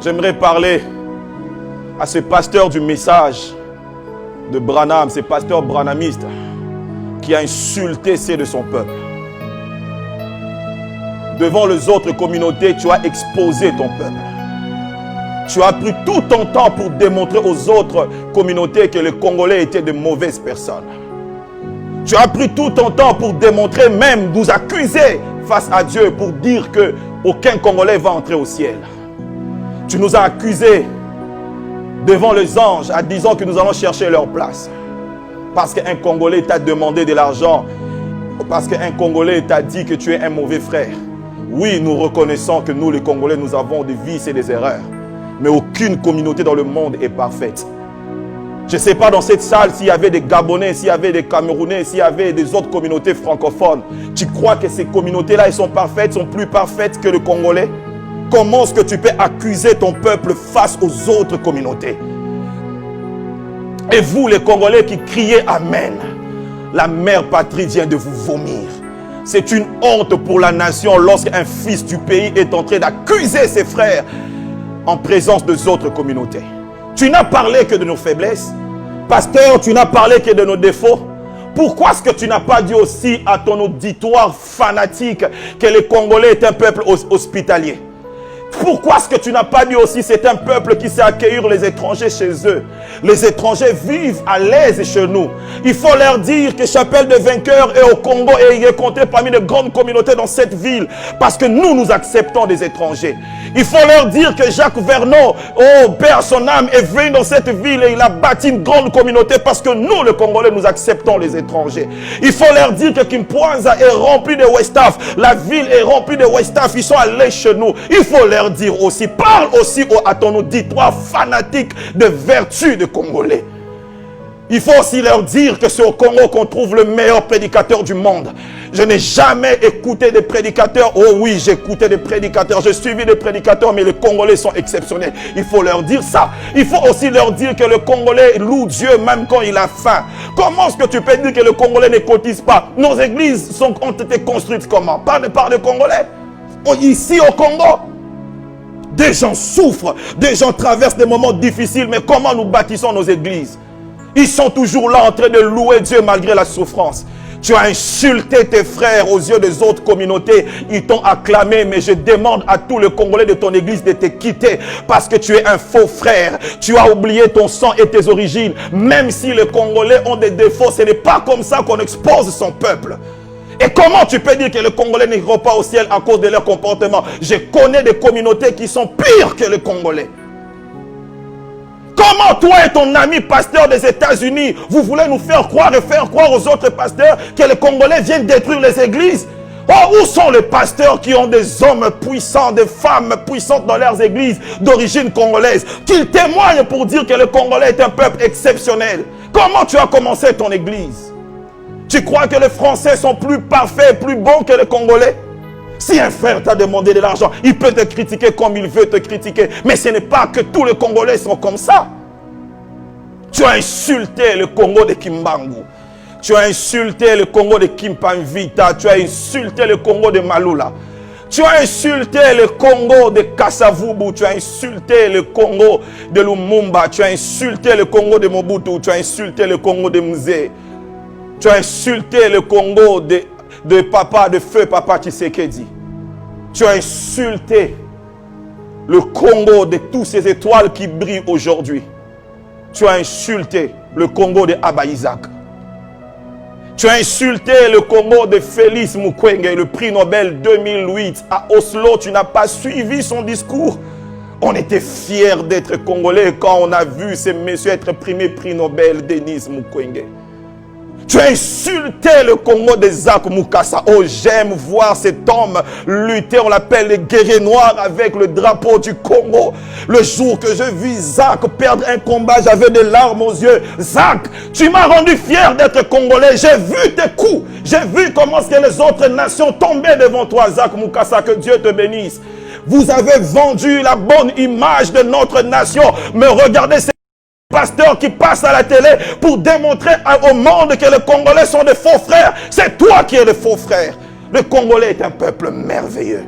J'aimerais parler à ce pasteur du message de Branham, ce pasteur branhamiste qui a insulté ceux de son peuple. Devant les autres communautés, tu as exposé ton peuple. Tu as pris tout ton temps pour démontrer aux autres communautés que les Congolais étaient de mauvaises personnes. Tu as pris tout ton temps pour démontrer, même nous accuser face à Dieu, pour dire qu'aucun Congolais va entrer au ciel. Tu nous as accusés devant les anges en disant que nous allons chercher leur place. Parce qu'un Congolais t'a demandé de l'argent. Parce qu'un Congolais t'a dit que tu es un mauvais frère. Oui, nous reconnaissons que nous les Congolais, nous avons des vices et des erreurs. Mais aucune communauté dans le monde est parfaite. Je ne sais pas dans cette salle s'il y avait des Gabonais, s'il y avait des Camerounais, s'il y avait des autres communautés francophones. Tu crois que ces communautés-là, elles sont parfaites, sont plus parfaites que le Congolais? Comment est-ce que tu peux accuser ton peuple face aux autres communautés? Et vous, les Congolais qui criez Amen, la mère patrie vient de vous vomir. C'est une honte pour la nation lorsqu'un fils du pays est en train d'accuser ses frères en présence des autres communautés. Tu n'as parlé que de nos faiblesses. Pasteur, tu n'as parlé que de nos défauts. Pourquoi est-ce que tu n'as pas dit aussi à ton auditoire fanatique que les Congolais est un peuple hospitalier? Pourquoi est-ce que tu n'as pas dit aussi c'est un peuple qui sait accueillir les étrangers chez eux? Les étrangers vivent à l'aise chez nous. Il faut leur dire que Chapelle de Vainqueurs est au Congo et il est compté parmi les grandes communautés dans cette ville parce que nous acceptons des étrangers. Il faut leur dire que Jacques Vernon, oh Père son âme, est venu dans cette ville et il a bâti une grande communauté parce que nous les Congolais nous acceptons les étrangers. Il faut leur dire que Kimpwanza est rempli de Westaf, la ville est remplie de Westaf, ils sont allés chez nous. Il faut leur dire aussi, parle aussi à ton auditoire fanatique de vertu de Congolais. Il faut aussi leur dire que c'est au Congo qu'on trouve le meilleur prédicateur du monde. Je n'ai jamais écouté des prédicateurs. Oh oui, j'ai écouté des prédicateurs. J'ai suivi des prédicateurs, mais les Congolais sont exceptionnels. Il faut leur dire ça. Il faut aussi leur dire que le Congolais loue Dieu même quand il a faim. Comment est-ce que tu peux dire que le Congolais ne cotise pas? Nos églises ont été construites comment? Par les Congolais. Ici au Congo. Des gens souffrent, des gens traversent des moments difficiles, mais comment nous bâtissons nos églises? Ils sont toujours là en train de louer Dieu malgré la souffrance. Tu as insulté tes frères aux yeux des autres communautés, ils t'ont acclamé, mais je demande à tous les Congolais de ton église de te quitter parce que tu es un faux frère. Tu as oublié ton sang et tes origines. Même si les Congolais ont des défauts, ce n'est pas comme ça qu'on expose son peuple. Et comment tu peux dire que les Congolais n'iront pas au ciel à cause de leur comportement? Je connais des communautés qui sont pires que les Congolais. Comment toi et ton ami pasteur des États-Unis, vous voulez nous faire croire et faire croire aux autres pasteurs que les Congolais viennent détruire les églises? Oh, où sont les pasteurs qui ont des hommes puissants, des femmes puissantes dans leurs églises d'origine congolaise, qu'ils témoignent pour dire que le Congolais est un peuple exceptionnel? Comment tu as commencé ton église? Tu crois que les Français sont plus parfaits, plus bons que les Congolais? Si un frère t'a demandé de l'argent, il peut te critiquer comme il veut te critiquer. Mais ce n'est pas que tous les Congolais sont comme ça. Tu as insulté le Congo de Kimbangu. Tu as insulté le Congo de Kimpanvita. Tu as insulté le Congo de Malula. Tu as insulté le Congo de Kassavubu. Tu as insulté le Congo de Lumumba. Tu as insulté le Congo de Mobutu. Tu as insulté le Congo de Mzee. Tu as insulté le Congo de papa, de feu papa Tshisekedi. Tu as insulté le Congo de toutes ces étoiles qui brillent aujourd'hui. Tu as insulté le Congo de Abba Isaac. Tu as insulté le Congo de Félix Mukwege, le prix Nobel 2008. À Oslo, tu n'as pas suivi son discours. On était fiers d'être Congolais quand on a vu ces messieurs être primés prix Nobel, Denis Mukwege. Tu as insulté le Congo de Zach Mukasa. Oh, j'aime voir cet homme lutter. On l'appelle le guerrier noir avec le drapeau du Congo. Le jour que je vis Zach perdre un combat, j'avais des larmes aux yeux. Zach, tu m'as rendu fier d'être Congolais. J'ai vu tes coups. J'ai vu comment est-ce que les autres nations tombaient devant toi, Zach Mukasa. Que Dieu te bénisse. Vous avez vendu la bonne image de notre nation. Mais regardez ces pasteurs qui passent à la télé pour démontrer au monde que les Congolais sont des faux frères. C'est toi qui es le faux frère. Le Congolais est un peuple merveilleux.